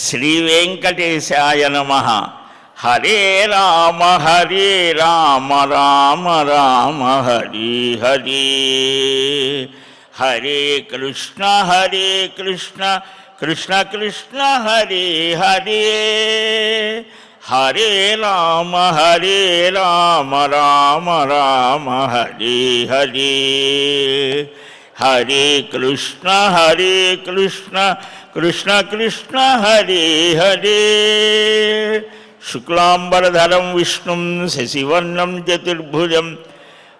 శ్రీ వెంకటేశాయ నమః. హరే రామ రామ రామ హరి హరి. హరే కృష్ణ కృష్ణ కృష్ణ హరే హరే. హరే రామ రామ హరే హరే. హరే కృష్ణ కృష్ణ కృష్ణ హరే హరే. శుక్లాంబరధరం విష్ణుం శశివర్ణం చతుర్భుజం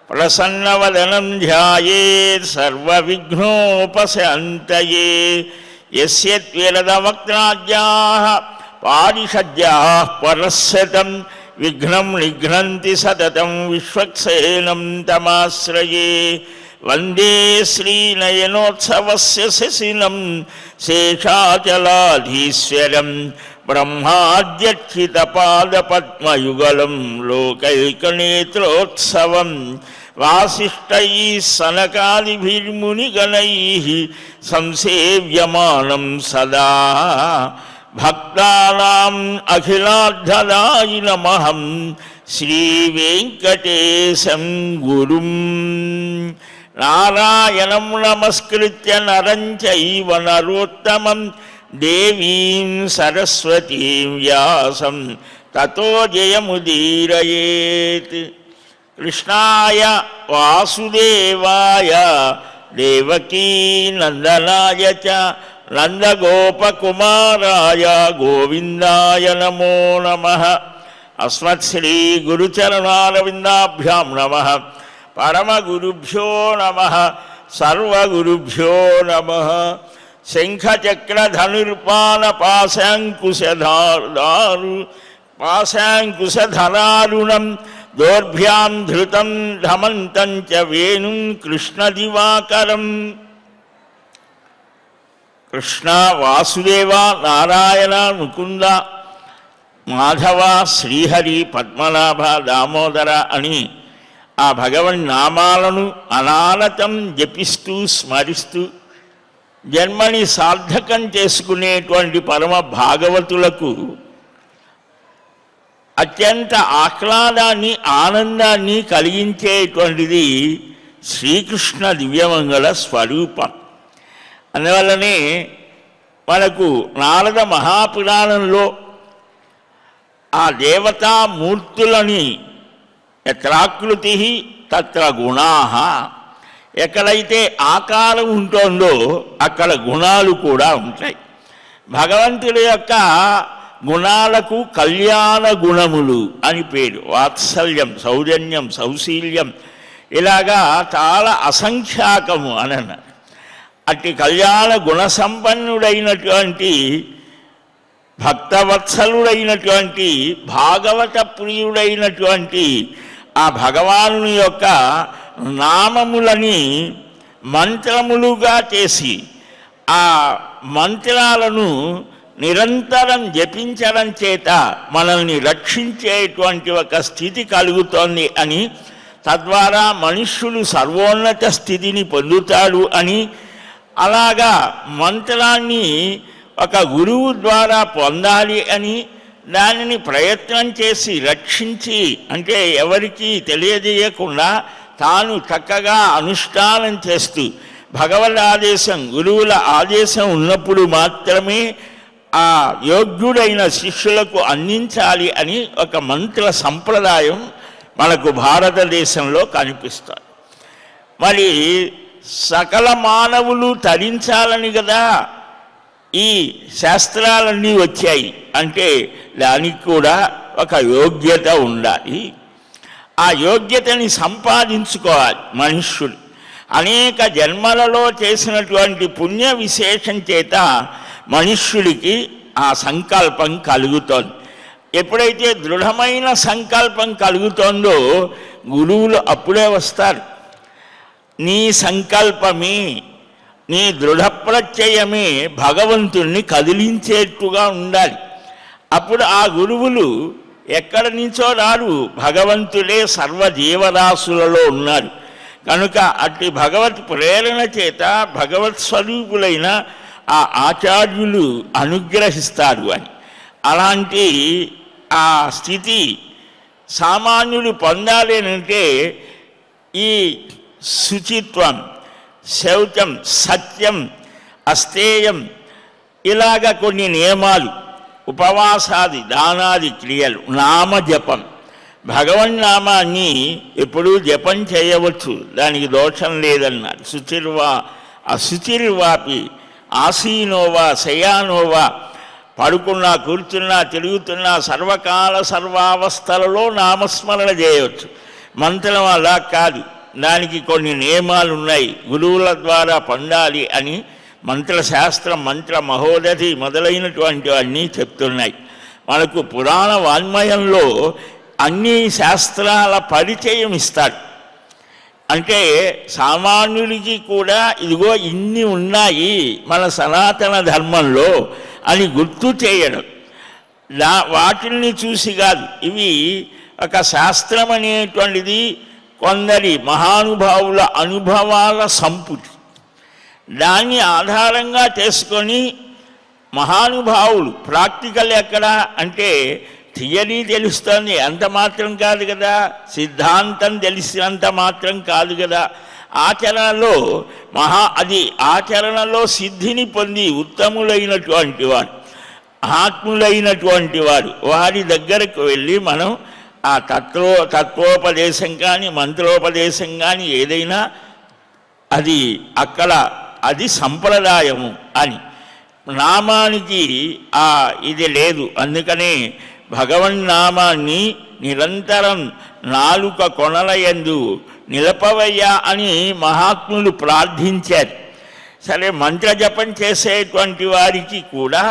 ప్రసన్నవదనం ధ్యాయేత్ సర్వవిఘ్నోపశాంతయే. యస్యద్విరదవక్త్రాద్యాః పారిషద్యాః పరస్సతం విఘ్నం నిఘ్నంతి సతతం విశ్వక్సేనం తమాశ్రయే. వందే శ్రీనయనోత్సవస్య శశినం శేషాచలాధీశ్వరం బ్రహ్మాద్యర్చితపాదపద్మయుగళం లోకైకనేత్రోత్సవం. వాసిష్టైః సనకాదిభిర్మునిగణైః సంసేవ్యమానం సదా. భక్తానాం అఖిలార్థదాయినమహం శ్రీవేంకటేశం గురుం. నారాయణం నమస్కృత్య నరం చైవ నరోత్తమం దేవీం సరస్వతీం వ్యాసం తతో జయముదీరయేత్. కృష్ణాయ వాసుదేవాయ దేవకీ నందనాయ చ నందగోపకుమారాయ గోవిందాయ నమో నమః. అస్మత్శ్రీ గురుచరణారవిందాభ్యాం నమః. పరమగురుభ్యో నమః. సర్వగురుభ్యో నమః. శంఖచక్రధనుర్పాన పాశాంకుశధరారుణం దోర్భ్యాం ధృతం ధమంతం చ వేణుం కృష్ణదివాకరం. కృష్ణ, వాసుదేవ, నారాయణ, ముకుంద, మాధవ, శ్రీహరి, పద్మనాభ, దామోదర అని ఆ భగవన్ నామాలను అనాలతం జపిస్తూ స్మరిస్తూ జన్మని సార్థకం చేసుకునేటువంటి పరమ భాగవతులకు అత్యంత ఆహ్లాదాన్ని ఆనందాన్ని కలిగించేటువంటిది శ్రీకృష్ణ దివ్యమంగళ స్వరూపం. అందువల్లనే మనకు నారద మహాపురాణంలో ఆ దేవతామూర్తులని యత్రాకృతి తత్ర గుణాః, ఎక్కడైతే ఆకారం ఉంటుందో అక్కడ గుణాలు కూడా ఉంటాయి. భగవంతుడి యొక్క గుణాలకు కళ్యాణ గుణములు అని పేరు. వాత్సల్యం, సౌజన్యం, సౌశీల్యం ఇలాగా చాలా అసంఖ్యాకము అని అన్నారు. అట్టి కళ్యాణ గుణ సంపన్నుడైనటువంటి భక్తవత్సలుడైనటువంటి భాగవత ప్రియుడైనటువంటి ఆ భగవానుని యొక్క నామములని మంత్రములుగా చేసి ఆ మంత్రాలను నిరంతరం జపించడం చేత మనల్ని రక్షించేటువంటి ఒక స్థితి కలుగుతోంది అని, తద్వారా మనుష్యులు సర్వోన్నత స్థితిని పొందుతాడు అని, అలాగా మంత్రాన్ని ఒక గురువు ద్వారా పొందాలి అని, దానిని ప్రయత్నం చేసి రక్షించి అంటే ఎవరికీ తెలియజేయకుండా తాను చక్కగా అనుష్ఠానం చేస్తూ భగవద్ ఆదేశం, గురువుల ఆదేశం ఉన్నప్పుడు మాత్రమే ఆ యోగ్యుడైన శిష్యులకు అందించాలి అని ఒక మంత్ర సంప్రదాయం మనకు భారతదేశంలో కనిపిస్తుంది. మరి సకల మానవులు తరించాలని కదా ఈ శాస్త్రాలన్నీ వచ్చాయి. అంటే దానికి కూడా ఒక యోగ్యత ఉండాలి. ఆ యోగ్యతని సంపాదించుకోవాలి మనుష్యుడు. అనేక జన్మలలో చేసినటువంటి పుణ్య విశేషం చేత మనుష్యుడికి ఆ సంకల్పం కలుగుతోంది. ఎప్పుడైతే దృఢమైన సంకల్పం కలుగుతోందో గురువులు అప్పుడే వస్తారు. నీ సంకల్పమే, నీ దృఢప్రత్యయమే భగవంతుణ్ణి కదిలించేట్టుగా ఉండాలి. అప్పుడు ఆ గురువులు ఎక్కడి నుంచో రారు, భగవంతుడే సర్వజీవరాశులలో ఉన్నారు. కనుక అట్టి భగవత్ ప్రేరణ చేత భగవత్ స్వరూపులైన ఆ ఆచార్యులు అనుగ్రహిస్తారు అని. అలాంటి ఆ స్థితి సామాన్యులు పొందాలి అంటే ఈ శుచిత్వం, శౌచం, సత్యం, అస్తేయం ఇలాగ కొన్ని నియమాలు, ఉపవాసాది, దానాది క్రియలు, నామజపం, భగవన్నామాన్ని ఎప్పుడూ జపం చేయవచ్చు, దానికి దోషం లేదన్నారు. శుచిర్వా అశుచిర్వాపి ఆసీనోవా శయానోవా, పడుకున్నా, కూర్చున్నా, తిరుగుతున్నా సర్వకాల సర్వావస్థలలో నామస్మరణ చేయవచ్చు. మంత్రం అలా కాదు, దానికి కొన్ని నియమాలు ఉన్నాయి, గురువుల ద్వారా పొందాలి అని మంత్రశాస్త్రం, మంత్ర మహోదధి మొదలైనటువంటి అన్నీ చెప్తున్నాయి. మనకు పురాణ వాన్మయంలో అన్ని శాస్త్రాల పరిచయం ఇస్తాడు. అంటే సామాన్యుడికి కూడా ఇదిగో ఇన్ని ఉన్నాయి మన సనాతన ధర్మంలో అని గుర్తు చేయడం, వాటిని చూసి కాదు. ఇవి ఒక శాస్త్రం అనేటువంటిది కొందరి మహానుభావుల అనుభవాల సంపుటి. దాన్ని ఆధారంగా చేసుకొని మహానుభావులు, ప్రాక్టికల్ ఎక్కడ అంటే థియరీ తెలుస్తుంది అంత మాత్రం కాదు కదా, సిద్ధాంతం తెలిసినంత మాత్రం కాదు కదా, ఆచరణలో అది ఆచరణలో సిద్ధిని పొంది ఉత్తములైనటువంటి వారు, ఆత్ములైనటువంటి వారు, వారి దగ్గరకు వెళ్ళి మనం ఆ తత్వోపదేశం కానీ మంత్రోపదేశం కానీ ఏదైనా అది అక్కడ అది సంప్రదాయము అని. నామానికి ఇది లేదు. అందుకనే భగవన్నామాన్ని నిరంతరం నాలుక కొనలయందు నిలపవయ్యా అని మహాత్ములు ప్రార్థించారు. సరే, మంత్రజపం చేసేటువంటి వారికి కూడా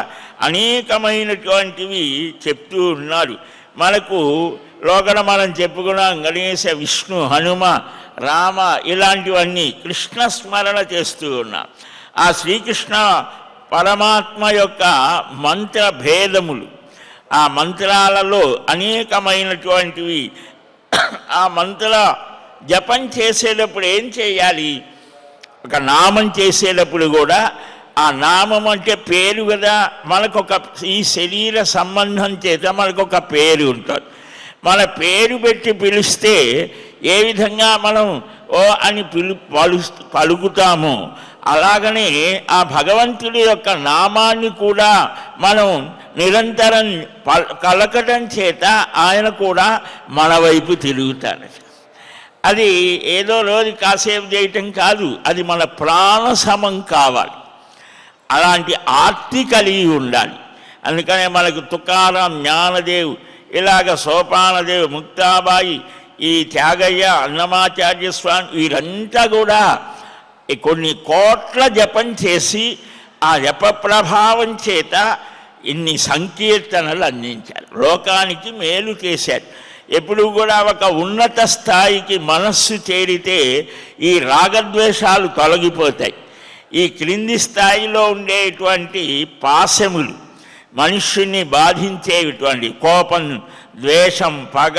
అనేకమైనటువంటివి చెప్తూ ఉన్నారు. మనకు లోకన మనం చెప్పుకున్నాం, గణేశ, విష్ణు, హనుమ, రామ ఇలాంటివన్నీ కృష్ణ స్మరణ చేస్తూ ఉన్నాం. ఆ శ్రీకృష్ణ పరమాత్మ యొక్క మంత్ర భేదములు, ఆ మంత్రాలలో అనేకమైనటువంటివి. ఆ మంత్ర జపం చేసేటప్పుడు ఏం చేయాలి? ఒక నామం చేసేటప్పుడు కూడా ఆ నామం అంటే పేరు కదా, మనకొక ఈ శరీర సంబంధం చేత మనకొక పేరు ఉంటుంది. మన పేరు పెట్టి పిలిస్తే ఏ విధంగా మనం ఓ అని పలుకుతామో అలాగనే ఆ భగవంతుడి యొక్క నామాన్ని కూడా మనం నిరంతరం కలకడం చేత ఆయన కూడా మన వైపు తిరుగుతాడు. అది ఏదో రోజు కాసేపు చేయటం కాదు, అది మన ప్రాణ సమం కావాలి. అలాంటి ఆర్తి కలిగి ఉండాలి. అందుకనే మనకు తుకారాం, జ్ఞానదేవ్, ఇలాగ సోపానదేవ్, ముక్తాబాయి, ఈ త్యాగయ్య, అన్నమాచార్య స్వామి వీరంతా కూడా కొన్ని కోట్ల జపం చేసి ఆ జప ప్రభావం చేత ఇన్ని సంకీర్తనలు అందించారు, లోకానికి మేలు చేశారు. ఎప్పుడు కూడా ఒక ఉన్నత స్థాయికి మనస్సు చేరితే ఈ రాగద్వేషాలు తొలగిపోతాయి. ఈ క్రింది స్థాయిలో ఉండేటువంటి పాశములు, మనుష్యుని బాధించేటువంటి కోపం, ద్వేషం, పగ,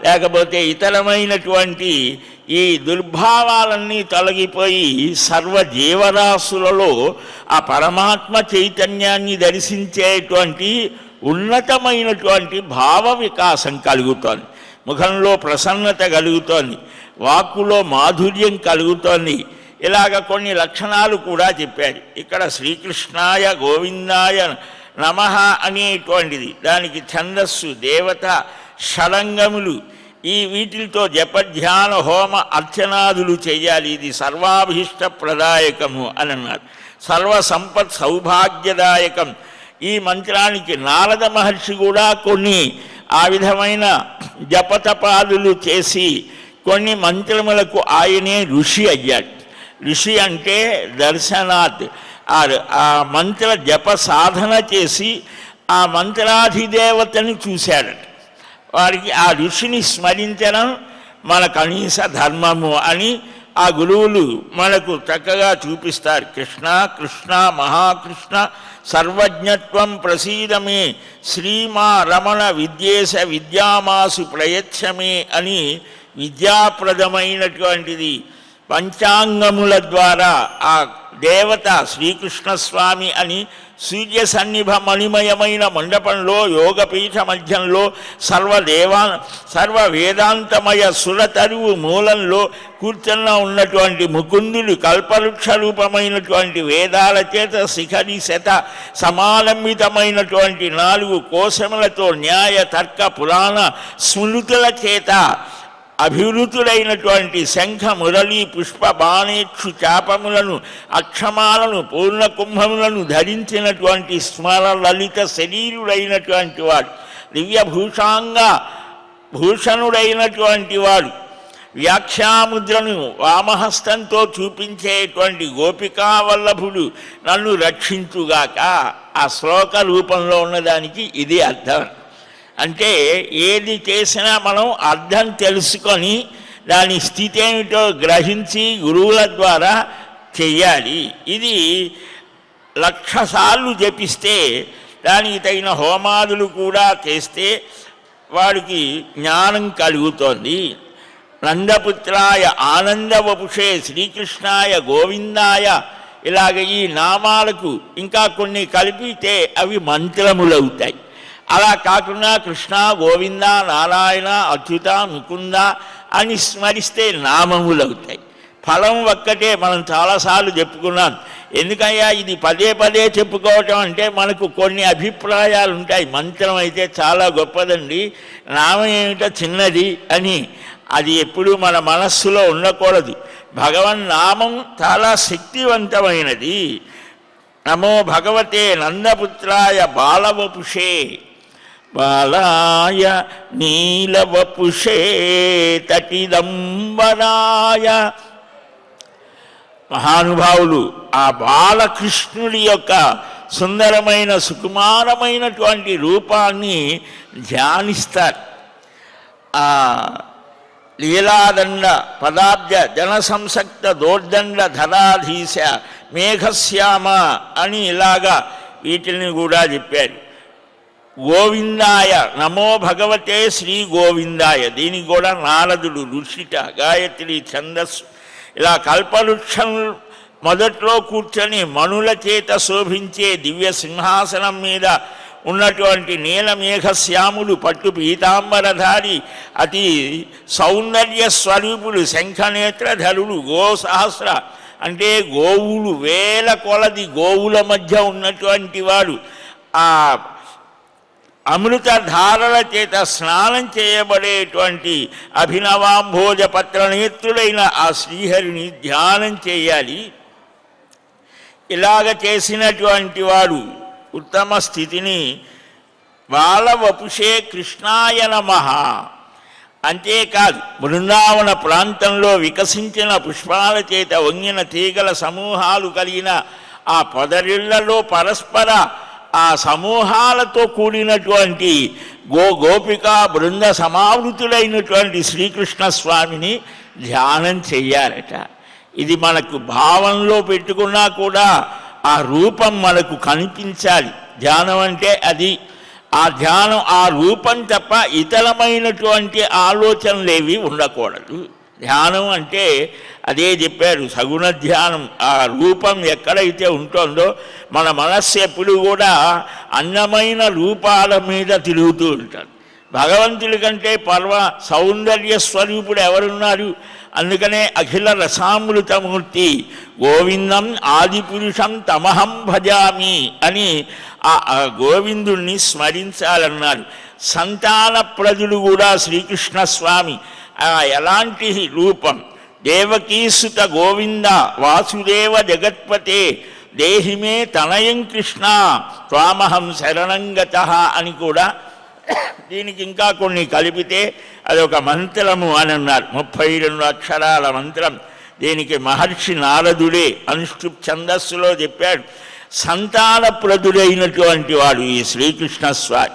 లేకపోతే ఇతరమైనటువంటి ఈ దుర్భావాలన్నీ తొలగిపోయి సర్వజీవరాశులలో ఆ పరమాత్మ చైతన్యాన్ని దర్శించేటువంటి ఉన్నతమైనటువంటి భావ వికాసం కలుగుతోంది. ముఖంలో ప్రసన్నత కలుగుతోంది, వాక్కులో మాధుర్యం కలుగుతోంది. ఇలాగ కొన్ని లక్షణాలు కూడా చెప్పారు. ఇక్కడ శ్రీకృష్ణాయ గోవిందాయ నమః అనేటువంటిది, దానికి ఛందస్సు, దేవత, షడంగములు, ఈ వీటితో జపధ్యాన హోమ అర్చనాదులు చేయాలి. ఇది సర్వాభీష్ట ప్రదాయకము అని అన్నారు. సర్వసంపత్ సౌభాగ్యదాయకం. ఈ మంత్రానికి నారద మహర్షి కూడా కొన్ని ఆ విధమైన జపతపాదులు చేసి కొన్ని మంత్రములకు ఆయనే ఋషి అయ్యాడు. ఋషి అంటే దర్శనాత్, ఆ మంత్ర జప సాధన చేసి ఆ మంత్రాధిదేవతని చూశాడట. వారికి ఆ ఋషిని స్మరించడం మన కనీస ధర్మము అని ఆ గురువులు మనకు చక్కగా చూపిస్తారు. కృష్ణ కృష్ణ మహాకృష్ణ సర్వజ్ఞత్వం ప్రసీదమే, శ్రీమా రమణ విద్యేశ విద్యామాసు ప్రయచ్చమే అని విద్యాప్రదమైనటువంటిది పంచాంగముల ద్వారా ఆ దేవత శ్రీకృష్ణస్వామి అని సూర్య సన్నిభ మణిమయమైన మండపంలో యోగపీఠ మధ్యంలో సర్వ వేదాంతమయ సురతరువు మూలంలో కూర్చున్న ఉన్నటువంటి ముకుందుడు కల్పవృక్ష రూపమైనటువంటి వేదాల చేత శిఖరి శత సమాలంబితమైనటువంటి 4 కోశములతో న్యాయ తర్క పురాణ స్మృతుల చేత అభివృతులైనటువంటి శంఖ మురళి పుష్ప బాణేక్షు చాపములను అక్షమాలను పూర్ణ కుంభములను ధరించినటువంటి స్మర లలిత శరీరుడైనటువంటి వాడు, దివ్యభూషాంగ భూషణుడైనటువంటి వాడు, వ్యాఖ్యాముద్రను వామహస్తంతో చూపించేటువంటి గోపికా వల్లభుడు నన్ను రక్షించుగాక. ఆ శ్లోక రూపంలో ఉన్నదానికి ఇది అర్థం. అంటే ఏది చేసినా మనం అర్థం తెలుసుకొని దాని స్థితి ఏమిటో గ్రహించి గురువుల ద్వారా చెయ్యాలి. ఇది 1,00,000 సార్లు జపిస్తే దానికి తగిన హోమాదులు కూడా చేస్తే వాడికి జ్ఞానం కలుగుతోంది. నందపుత్రాయ ఆనందవపుషే శ్రీకృష్ణాయ గోవిందాయ ఇలాగ ఈ నామాలకు ఇంకా కొన్ని కలిపితే అవి మంత్రములవుతాయి. అలా కాకుండా కృష్ణ గోవింద నారాయణ అచ్యుత ముకుంద అని స్మరిస్తే నామములవుతాయి. ఫలం ఒక్కటే మనం చాలాసార్లు చెప్పుకున్నాం. ఎందుకయ్యా ఇది పదే పదే చెప్పుకోవటం అంటే మనకు కొన్ని అభిప్రాయాలు ఉంటాయి. మంత్రం అయితే చాలా గొప్పదండి, నామం ఏమిటో చిన్నది అని. అది ఎప్పుడూ మన మనస్సులో ఉండకూడదు. భగవన్నామం చాలా శక్తివంతమైనది. నమో భగవతే నందపుత్రాయ బాలవపుషే బాలాయ నీలవపుషే తటిదంబరాయ. మహానుభావులు ఆ బాలకృష్ణుడి యొక్క సుందరమైన సుకుమారమైనటువంటి రూపాన్ని ధ్యానిస్తారు. ఆ లీలాదండ పదాబ్జ జనసంసక్త దోర్దండ ధరాధీశ మేఘశ్యామ అని ఇలాగా వీటిని కూడా చెప్పారు. గోవిందాయ నమో భగవతే శ్రీ గోవిందాయ, దీనికి కూడా నారదుడు ఋషిట గాయత్రి ఛందస్సు ఇలా కల్పవృక్షం మొదట్లో కూర్చొని మణుల చేత శోభించే దివ్య సింహాసనం మీద ఉన్నటువంటి నీలమేఘశ్యాముడు పట్టు పీతాంబరధారి అతి సౌందర్య స్వరూపుడు శంఖనేత్రధరుడు గోసహస్ర అంటే గోవులు వేల కొలది గోవుల మధ్య ఉన్నటువంటి వాడు ఆ అమృత ధారల చేత స్నానం చేయబడేటువంటి అభినవాంభోజ పత్రనేత్రుడైన ఆ శ్రీహరిని ధ్యానం చేయాలి. ఇలాగ చేసినటువంటి వాడు ఉత్తమ స్థితిని బాలవపుషే కృష్ణాయ నమః. అంతేకాదు బృందావన ప్రాంతంలో వికసించిన పుష్పాల చేత వంగిన తీగల సమూహాలు కలిగిన ఆ పొదరిళ్లలో పరస్పర ఆ సమూహాలతో కూడినటువంటి గోపికా బృంద సమావృతులైనటువంటి శ్రీకృష్ణ స్వామిని ధ్యానం చెయ్యాలట. ఇది మనకు భావంలో పెట్టుకున్నా కూడా ఆ రూపం మనకు కనిపించాలి. ధ్యానం అంటే అది. ఆ ధ్యానం ఆ రూపం తప్ప ఇతరమైనటువంటి ఆలోచనలేవి ఉండకూడదు. ధ్యానం అంటే అదే చెప్పారు, సగుణ ధ్యానం. ఆ రూపం ఎక్కడైతే ఉంటుందో మన మనస్సు ఎప్పుడు కూడా అందమైన రూపాల మీద తిరుగుతూ ఉంటాడు. భగవంతుడి కంటే సౌందర్య స్వరూపుడు ఎవరున్నారు? అందుకనే అఖిల రసామృతమూర్తి గోవిందం ఆదిపురుషం తమహం భజామి అని ఆ గోవిందుణ్ణి స్మరించాలన్నారు. సంతానప్రదుడు కూడా శ్రీకృష్ణ స్వామి. ఎలాంటి రూపం? దేవకీసుత గోవింద వాసుదేవ జగత్పతే దేహిమే తనయం కృష్ణ త్వామహం శరణంగతః అని కూడా దీనికి ఇంకా కొన్ని కలిపితే అదొక మంత్రము అని అన్నారు. 32 అక్షరాల మంత్రం. దీనికి మహర్షి నారదుడే అనుష్ఠుప్ ఛందస్సులో చెప్పాడు. సంతానప్రదుడైనటువంటి వాడు ఈ శ్రీకృష్ణ స్వామి.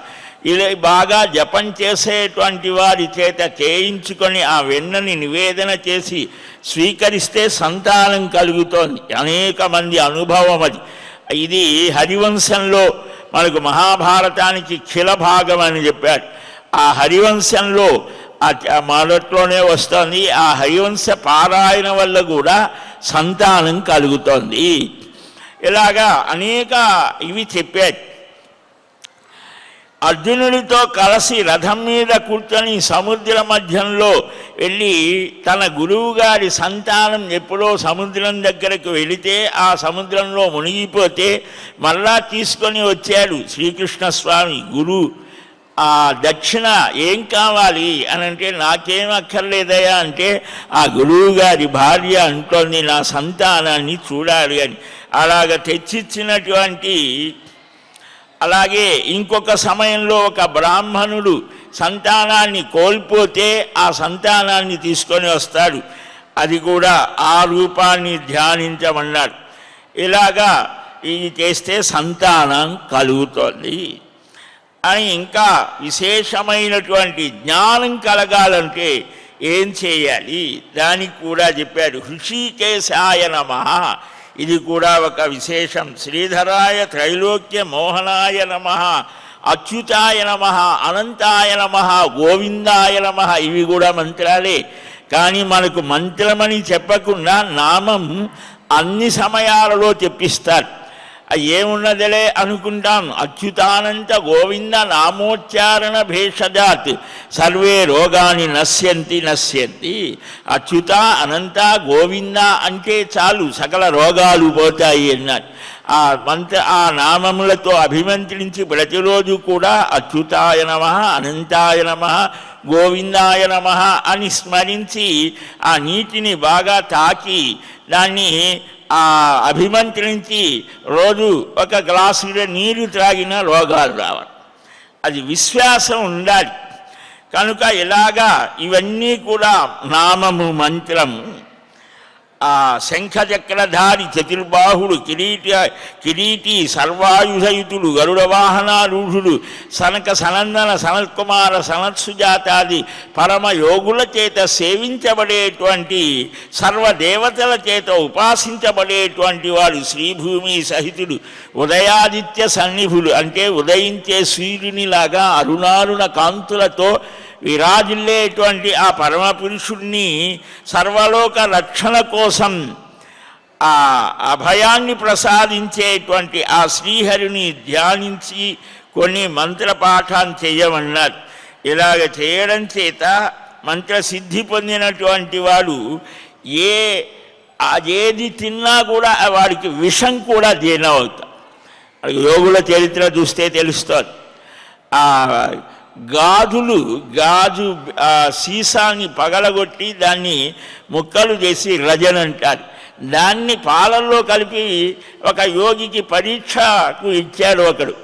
ఇలా బాగా జపం చేసేటువంటి వారి చేత చేయించుకొని ఆ వెన్నని నివేదన చేసి స్వీకరిస్తే సంతానం కలుగుతోంది. అనేక మంది అనుభవం అది. ఇది హరివంశంలో మనకు మహాభారతానికి ఖిల భాగం అని చెప్పాడు. ఆ హరివంశంలో మొదట్లోనే వస్తుంది. ఆ హరివంశ పారాయణ వల్ల కూడా సంతానం కలుగుతోంది. ఇలాగా అనేక ఇవి చెప్పారు. అర్జునుడితో కలిసి రథం మీద కూర్చొని సముద్ర మధ్యంలో వెళ్ళి తన గురువు గారి సంతానం ఎప్పుడో సముద్రం దగ్గరకు వెళితే ఆ సముద్రంలో మునిగిపోతే మళ్ళా తీసుకొని వచ్చాడు శ్రీకృష్ణస్వామి. ఆ దక్షిణ ఏం కావాలి అని అంటే, నాకేం అక్కర్లేదయా అంటే, ఆ గురువు గారి భార్య అంటోంది నా సంతానాన్ని చూడాలి అని. అలాగ తెచ్చిచ్చినటువంటి, అలాగే ఇంకొక సమయంలో ఒక బ్రాహ్మణుడు సంతానాన్ని కోల్పోతే ఆ సంతానాన్ని తీసుకొని వస్తాడు. అది కూడా ఆ రూపాన్ని ధ్యానించమన్నాడు. ఇలాగా ఇది చేస్తే సంతానం కలుగుతోంది అని. ఇంకా విశేషమైనటువంటి జ్ఞానం కలగాలంటే ఏం చేయాలి దానికి కూడా చెప్పాడు. హృషికేశాయ నమః, ఇది కూడా ఒక విశేషం. శ్రీధరాయ త్రైలోక్య మోహనాయ నమః, అచ్యుతాయ నమః, అనంతాయ నమః, గోవిందాయ నమః, ఇవి కూడా మంత్రాలే. కానీ మనకు మంత్రమని చెప్పకుండా నామం అన్ని సమయాలలో చెప్పిస్తారు. ఏమున్నదిలే అనుకుంటాం. అచ్యుతానంత గోవింద నామోచ్చారణ భేషజాత్ సర్వే రోగాని నశ్యంతి నశ్యంతి. అచ్యుత అనంత గోవింద అంటే చాలు సకల రోగాలు పోతాయి అన్నారు. ఆ నామములతో అభిమంత్రించి ప్రతిరోజు కూడా అచ్యుతాయ నమః, అనంతాయ నమః, గోవిందాయ నమః అని స్మరించి ఆ నీటిని బాగా తాకి దాన్ని అభిమంత్రించి రోజు ఒక గ్లాసు నీరు త్రాగిన రోగాలు రావాలి. అది విశ్వాసం ఉండాలి. కనుక ఇలాగా ఇవన్నీ కూడా నామము మంత్రము. ఆ శంఖచక్రధారి చతుర్బాహుడు కిరీటి సర్వాయుధయుతుడు గరుడ వాహనారూఢుడు సనక సనందన సనత్కుమార సనత్సుజాతాది పరమయోగుల చేత సేవించబడేటువంటి సర్వదేవతల చేత ఉపాసించబడేటువంటి వాడు శ్రీభూమి సహితుడు. ఉదయాదిత్య సన్నిభులు అంటే ఉదయించే సూర్యునిలాగా అరుణారుణ కాంతులతో విరాజిల్లేటువంటి ఆ పరమపురుషుణ్ణి సర్వలోక రక్షణ కోసం ఆ అభయాన్ని ప్రసాదించేటువంటి ఆ శ్రీహరిని ధ్యానించి కొన్ని మంత్రపాఠాన్ని చేయమన్నారు. ఇలాగ చేయడం చేత మంత్రసిద్ధి పొందినటువంటి వాడు ఏది తిన్నా కూడా వాడికి విషం కూడా జీర్ణం అవుతాం. యోగుల చరిత్ర చూస్తే తెలుస్తుంది. గాజు సీసాని పగలగొట్టి దాన్ని ముక్కలు చేసి రజన్ అంటారు. దాన్ని పాలల్లో కలిపి ఒక యోగికి పరీక్షకు ఇచ్చాడు ఒకడు.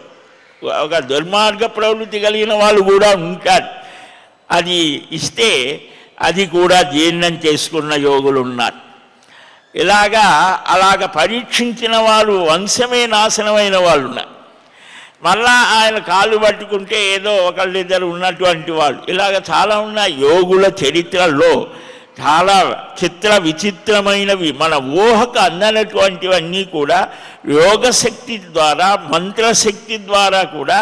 ఒక దుర్మార్గ ప్రవృత్తి కలిగిన వాళ్ళు కూడా ఉంటారు. అది ఇస్తే అది కూడా జీర్ణం చేసుకున్న యోగులు ఉన్నారు. అలాగ పరీక్షించిన వాళ్ళు వంశమే నాశనమైన వాళ్ళు ఉన్నారు. మళ్ళా ఆయన కాళ్ళు పట్టుకుంటే ఏదో ఒకళ్ళిద్దరు ఉన్నటువంటి వాళ్ళు. ఇలాగ చాలా ఉన్నాయి. యోగుల చరిత్రలో చాలా చిత్ర విచిత్రమైనవి, మన ఊహకు అందనటువంటివన్నీ కూడా యోగశక్తి ద్వారా మంత్రశక్తి ద్వారా కూడా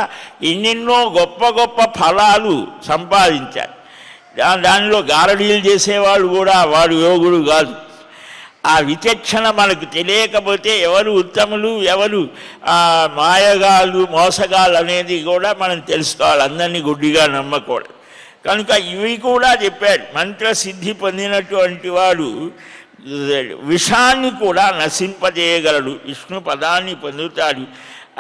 ఎన్నెన్నో గొప్ప గొప్ప ఫలాలు సంపాదించారు. దానిలో గారడీలు చేసేవాళ్ళు కూడా వాడు యోగుడు కాదు. ఆ విచక్షణ మనకు తెలియకపోతే ఎవరు ఉత్తములు ఎవరు మాయగాళ్ళు మోసగాళ్ళు అనేది కూడా మనం తెలుసుకోవాలి. అందరినీ గుడ్డిగా నమ్మకూడదు. కనుక ఇవి కూడా చెప్పాడు. మంత్రసిద్ధి పొందినటువంటి వాడు విషాన్ని కూడా నశింపజేయగలడు, విష్ణు పదాన్ని పొందుతాడు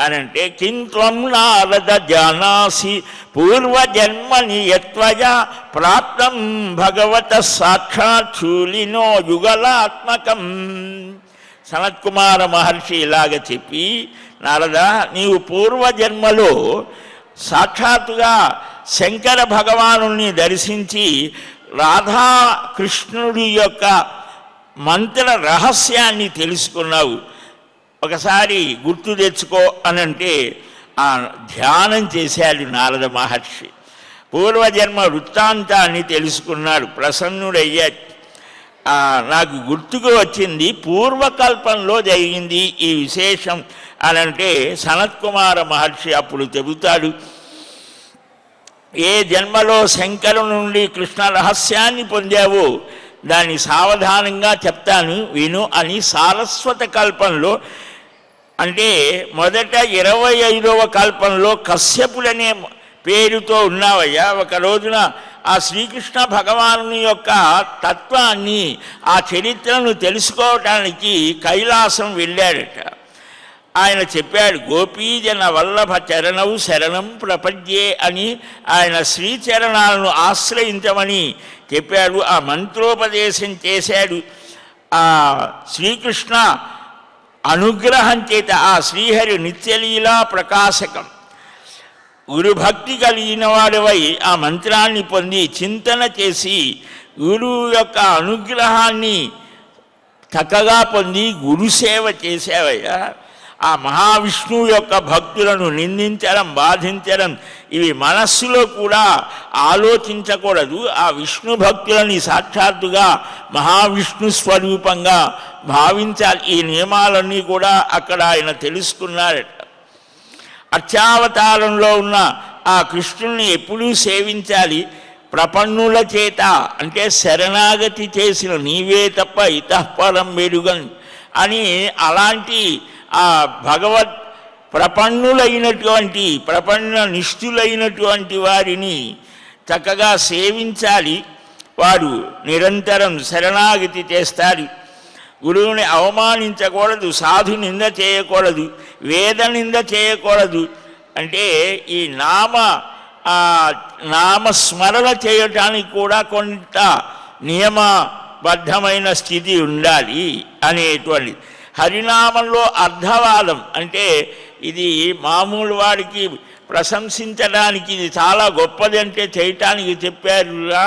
అని అంటే, కింత్వం నారద జానాసి పూర్వజన్మని యత్వయా ప్రాప్తం భగవత సాక్షాత్ శూలినో యుగలాత్మకం. సనత్కుమార మహర్షి ఇలాగ చెప్పి, నారద నీవు పూర్వజన్మలో సాక్షాత్తుగా శంకర భగవానుని దర్శించి రాధాకృష్ణుడి యొక్క మంత్ర రహస్యాన్ని తెలుసుకున్నావు. ఒకసారి గుర్తు తెచ్చుకో అనంటే ఆ ధ్యానం చేశాడు నారద మహర్షి. పూర్వజన్మ వృత్తాంతాన్ని తెలుసుకున్నాడు, ప్రసన్నుడయ్యాడు. నాకు గుర్తుకు వచ్చింది, పూర్వకల్పంలో జరిగింది ఈ విశేషం అనంటే సనత్కుమార మహర్షి అప్పుడు చెబుతాడు. ఏ జన్మలో శంకరు నుండి కృష్ణ రహస్యాన్ని పొందావో దాన్ని సావధానంగా చెప్తాను విను అని సారస్వత కల్పంలో, అంటే మొదట 25వ కల్పంలో కశ్యపుడనే పేరుతో ఉన్నావయ్యా. ఒక రోజున ఆ శ్రీకృష్ణ భగవానుని యొక్క తత్వాన్ని, ఆ చరిత్రను తెలుసుకోవటానికి కైలాసం వెళ్ళాడట. ఆయన చెప్పాడు, గోపీజన వల్లభ చరణవు శరణం ప్రపంచే అని ఆయన శ్రీచరణాలను ఆశ్రయించమని చెప్పాడు. ఆ మంత్రోపదేశం చేశాడు. ఆ శ్రీకృష్ణ అనుగ్రహం చేత ఆ శ్రీహరి నిత్యలీలా ప్రకాశకం గురుభక్తి కలిగిన వాడివై ఆ మంత్రాన్ని పొంది చింతన చేసి గురువు యొక్క అనుగ్రహాన్ని చక్కగా పొంది గురుసేవ చేసేవయ్యా. ఆ మహావిష్ణువు యొక్క భక్తులను నిందించడం, బాధించడం ఇవి మనస్సులో కూడా ఆలోచించకూడదు. ఆ విష్ణు భక్తులని సాక్షాత్తుగా మహావిష్ణు స్వరూపంగా భావించాలి. ఈ నియమాలన్నీ కూడా అక్కడ ఆయన తెలుసుకున్నారట. అర్చావతారంలో ఉన్న ఆ కృష్ణుని ఎప్పుడూ సేవించాలి. ప్రపన్నుల చేత, అంటే శరణాగతి చేసిన నీవే తప్ప ఇతఃపరం వెరుగన్ అని అలాంటి ఆ భగవత్ ప్రపన్నులైనటువంటి ప్రపన్న నిష్ఠులైనటువంటి వారిని చక్కగా సేవించాలి. వారు నిరంతరం శరణాగతి చేస్తారు. గురువుని అవమానించకూడదు, సాధు నింద చేయకూడదు, వేద నింద చేయకూడదు. అంటే ఈ నామస్మరణ చేయటానికి కూడా కొంత నియమబద్ధమైన స్థితి ఉండాలి అనేటువంటి. హరినామంలో అర్ధవాదం, అంటే ఇది మామూలు వాడికి ప్రశంసించడానికి ఇది చాలా గొప్పది అంటే చేయటానికి చెప్పారురా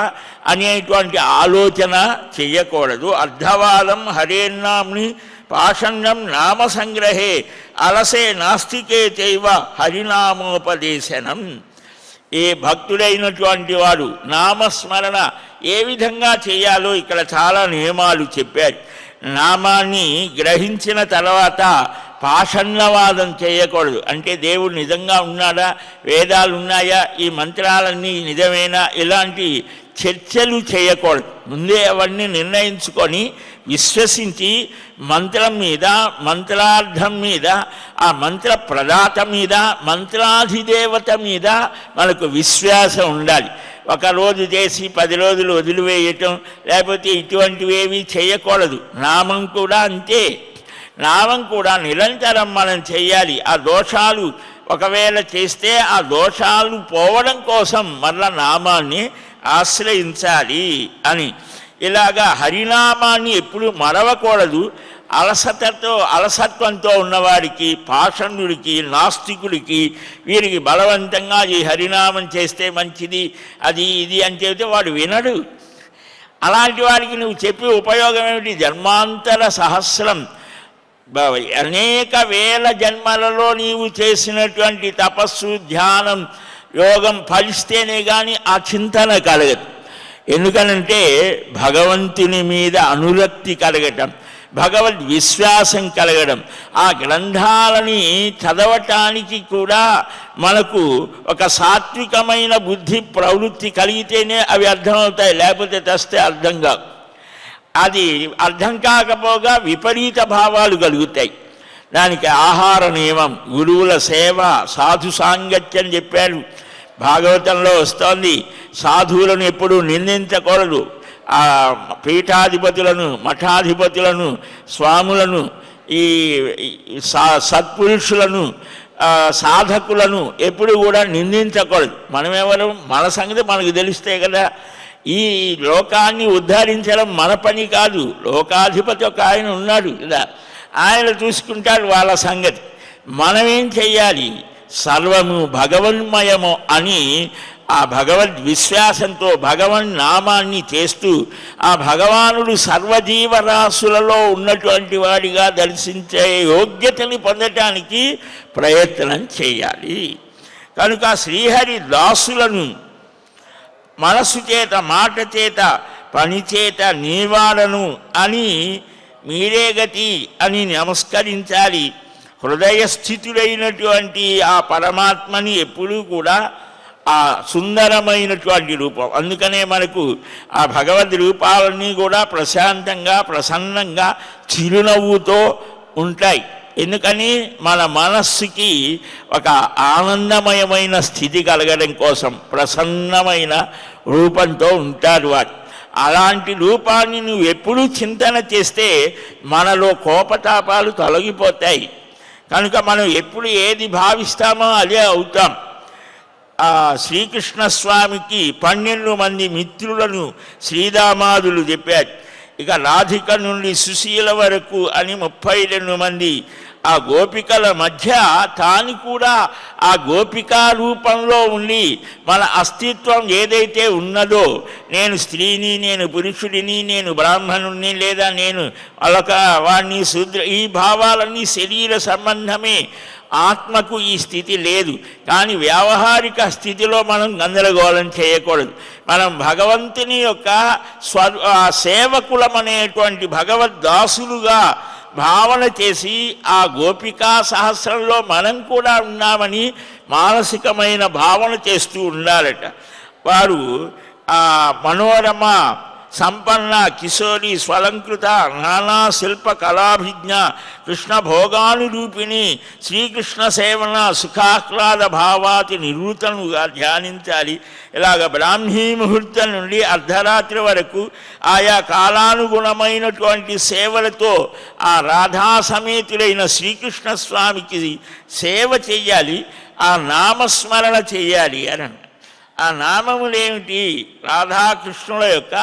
అనేటువంటి ఆలోచన చెయ్యకూడదు. అర్ధవాదం హరేన్నాంని పాషణ్యం నామ సంగ్రహే అలసే నాస్తికే చైవ హరినామోపదేశనం. ఏ భక్తుడైనటువంటి వాడు నామస్మరణ ఏ విధంగా చేయాలో ఇక్కడ చాలా నియమాలు చెప్పారు. నామాన్ని గ్రహించిన తర్వాత పాషణ్యవాదం చేయకూడదు. అంటే దేవుడు నిజంగా ఉన్నాడా, వేదాలు ఉన్నాయా, ఈ మంత్రాలన్నీ నిజమేనా, ఇలాంటి చర్చలు చేయకూడదు. ముందే అవన్నీ నిర్ణయించుకొని విశ్వసించి మంత్రం మీద, మంత్రార్థం మీద, ఆ మంత్ర ప్రదాత మీద, మంత్రాధిదేవత మీద మనకు విశ్వాసం ఉండాలి. ఒకరోజు చేసి 10 రోజులు వదిలివేయటం లేకపోతే ఇటువంటివేవి చేయకూడదు. నామం కూడా అంతే. నామం కూడా నిరంతరం మనం చేయాలి. ఆ దోషాలు ఒకవేళ చేస్తే ఆ దోషాలు పోవడం కోసం మళ్ళా నామాన్ని ఆశ్రయించాలి అని. ఇలాగా హరినామాన్ని ఎప్పుడు మరవకూడదు. అలసత్వంతో ఉన్నవాడికి, పాషణుడికి, నాస్తికుడికి, వీరికి బలవంతంగా ఈ హరినామం చేస్తే మంచిది అది ఇది అని చెబితే వాడు వినడు. అలాంటి వాడికి నువ్వు చెప్పే ఉపయోగం ఏమిటి? జన్మాంతర సహస్రం, అనేక వేల జన్మలలో నీవు చేసినటువంటి తపస్సు, ధ్యానం, యోగం ఫలిస్తేనే కానీ ఆ చింతన కలగదు. ఎందుకనంటే భగవంతుని మీద అనురక్తి కలగటం, భగవద్ విశ్వాసం కలగడం, ఆ గ్రంథాలని చదవటానికి కూడా మనకు ఒక సాత్వికమైన బుద్ధి ప్రవృత్తి కలిగితేనే అవి అర్థమవుతాయి. లేకపోతే తెస్తే అర్థం కావు. అది అర్థం కాకపోగా విపరీత భావాలు కలుగుతాయి. దానికి ఆహార నియమం, గురువుల సేవ, సాధు సాంగత్యం చెప్పారు. భాగవతంలో వస్తోంది, సాధువులను ఎప్పుడూ నిందించకూడదు. ఆ పీఠాధిపతులను, మఠాధిపతులను, స్వాములను, ఈ సత్పురుషులను, సాధకులను ఎప్పుడు కూడా నిందించకూడదు. మనమెవరు, మన సంగతి మనకు తెలిస్తే కదా. ఈ లోకాన్ని ఉద్ధరించడం మన పని కాదు. లోకాధిపతి ఒక ఆయన ఉన్నాడు కదా, ఆయన చూసుకుంటాడు వాళ్ళ సంగతి. మనమేం చెయ్యాలి? సర్వము భగవన్మయము అని ఆ భగవద్ విశ్వాసంతో భగవన్ నామాన్ని చేస్తూ ఆ భగవానుడు సర్వజీవరాశులలో ఉన్నటువంటి వాడిగా దర్శించే యోగ్యతని పొందటానికి ప్రయత్నం చేయాలి. కనుక శ్రీహరి దాసులను మనసు చేత, మాట చేత, పని చేత నీవాడను అని మీరే గతి అని నమస్కరించాలి. హృదయస్థితుడైనటువంటి ఆ పరమాత్మని ఎప్పుడూ కూడా ఆ సుందరమైనటువంటి రూపం. అందుకనే మనకు ఆ భగవద్ రూపాలన్నీ కూడా ప్రశాంతంగా ప్రసన్నంగా చిరునవ్వుతో ఉంటాయి. ఎందుకని మన మనస్సుకి ఒక ఆనందమయమైన స్థితి కలగడం కోసం ప్రసన్నమైన రూపంతో ఉంటారు వారు. అలాంటి రూపాన్ని నువ్వు ఎప్పుడూ చింతన చేస్తే మనలో కోపతాపాలు తొలగిపోతాయి. కనుక మనం ఎప్పుడు ఏది భావిస్తామో అదే అవుతాం. శ్రీకృష్ణస్వామికి 12 మంది మిత్రులను శ్రీదామాదులు చెప్పారు. ఇక రాధిక నుండి సుశీల వరకు అని 32 మంది ఆ గోపికల మధ్య తాను కూడా ఆ గోపికా రూపంలో ఉండి మన అస్తిత్వం ఏదైతే ఉన్నదో, నేను స్త్రీని, నేను పురుషుడిని, నేను బ్రాహ్మణుడిని, లేదా నేను వాణ్ణి శూద్ర, ఈ భావాలన్నీ శరీర సంబంధమే. ఆత్మకు ఈ స్థితి లేదు. కానీ వ్యావహారిక స్థితిలో మనం గందరగోళం చేయకూడదు. మనం భగవంతుని యొక్క సేవకులమనేటువంటి భగవద్దాసులుగా భావన చేసి ఆ గోపికా సహస్రంలో మనం కూడా ఉన్నామని మానసికమైన భావన చేస్తూ ఉండాలట. వారు ఆ మనోరమ సంపన్న కిశోరి స్వలంకృత నానా శిల్ప కళాభిజ్ఞ కృష్ణ భోగానురూపిణి శ్రీకృష్ణ సేవన సుఖాహ్లాద భావాతి నిరూతనుగా ధ్యానించాలి. ఇలాగ బ్రాహ్మీ ముహూర్తం నుండి అర్ధరాత్రి వరకు ఆయా కాలానుగుణమైనటువంటి సేవలతో ఆ రాధా సమేతుడైన శ్రీకృష్ణ స్వామికి సేవ చెయ్యాలి, ఆ నామస్మరణ చెయ్యాలి అని. ఆ నామములేమిటి? రాధాకృష్ణుల యొక్క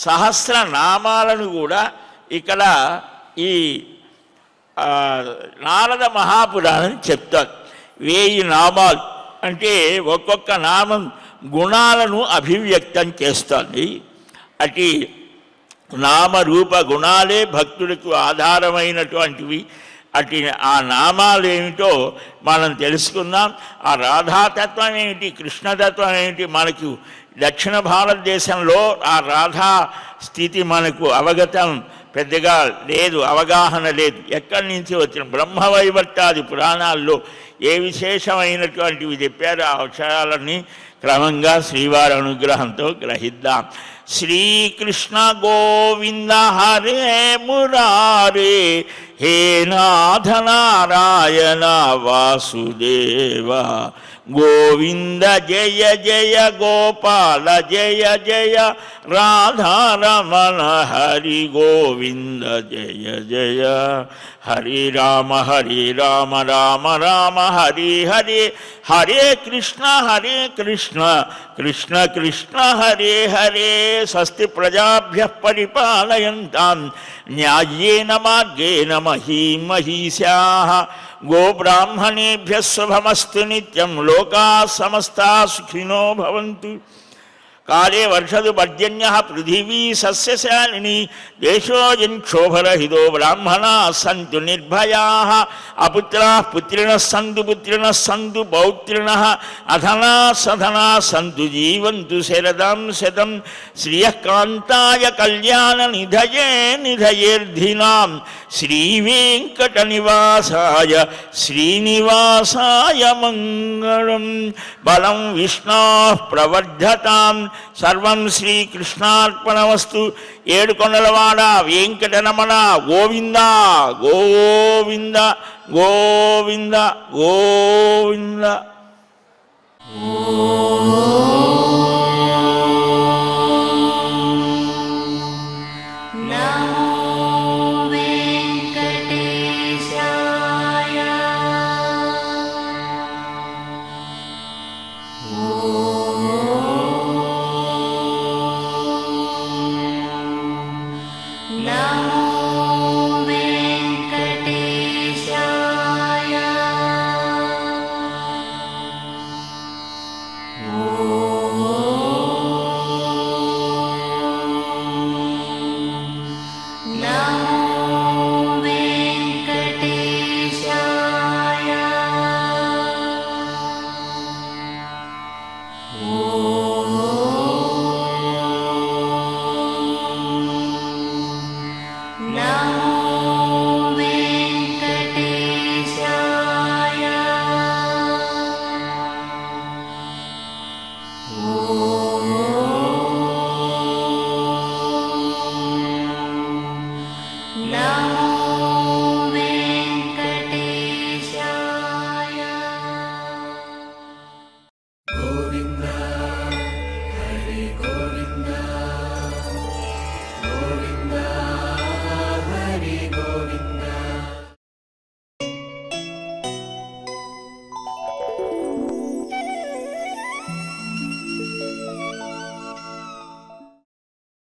సహస్ర నామాలను కూడా ఇక్కడ ఈ నారద మహాపురాణం చెప్తారు. 1000 నామాలు అంటే ఒక్కొక్క నామం గుణాలను అభివ్యక్తం చేస్తుంది. అటు నామరూప గుణాలే భక్తులకు ఆధారమైనటువంటివి. అటు ఆ నామాలు ఏమిటో మనం తెలుసుకుందాం. ఆ రాధాతత్వం ఏమిటి, కృష్ణతత్వం ఏమిటి, మనకు దక్షిణ భారతదేశంలో ఆ రాధా స్థితి మనకు అవగతం పెద్దగా లేదు, అవగాహన లేదు. ఎక్కడి నుంచి వచ్చిన బ్రహ్మవైవర్తాది పురాణాల్లో ఏ విశేషమైనటువంటివి చెప్పారో ఆ విషయాలన్నీ క్రమంగా శ్రీవారి అనుగ్రహంతో గ్రహిద్దాం. శ్రీకృష్ణ గోవింద హరే మురారే హే నాథ నారాయణ వాసుదేవ గోవింద జయ జయ గోపాల జయ జయ రాధారమణ హరి గోవింద జయ జయ హరి రామ రామ రామ హరి హరి హరే కృష్ణ కృష్ణ కృష్ణ హరే హరే. స్వస్తి ప్రజాభ్యః పరిపాలయంతాం న్యాయేన మార్గేణ మహీం మహీశాః గోబ్రాహ్మణేభ్యः శుభమస్తు నిత్యం. లోకాः సమస్తాः సుఖినో భవంతు. కాలే వర్షదు పర్జన్యః పృథివీ సస్యశాలిని దేశోऽयं క్షోభరహితో బ్రాహ్మణాः సంతు నిర్భయాः అపుత్రాः పుత్రిణः సంతు పౌత్రిణः అధనాः సధనాः సంతు జీవంతు శరదాం శతం. శ్రియః కాంతాయ కళ్యాణ నిధయేర్ధినాం శ్రీవేంకట నివాసాయ శ్రీనివాసాయ మంగళం. బలం విష్ణోః ప్రవర్ధతాం. సర్వం శ్రీకృష్ణార్పణమస్తు. ఏడుకొండలవాడ వెంకటరమణ గోవింద గోవింద గోవింద గోవింద.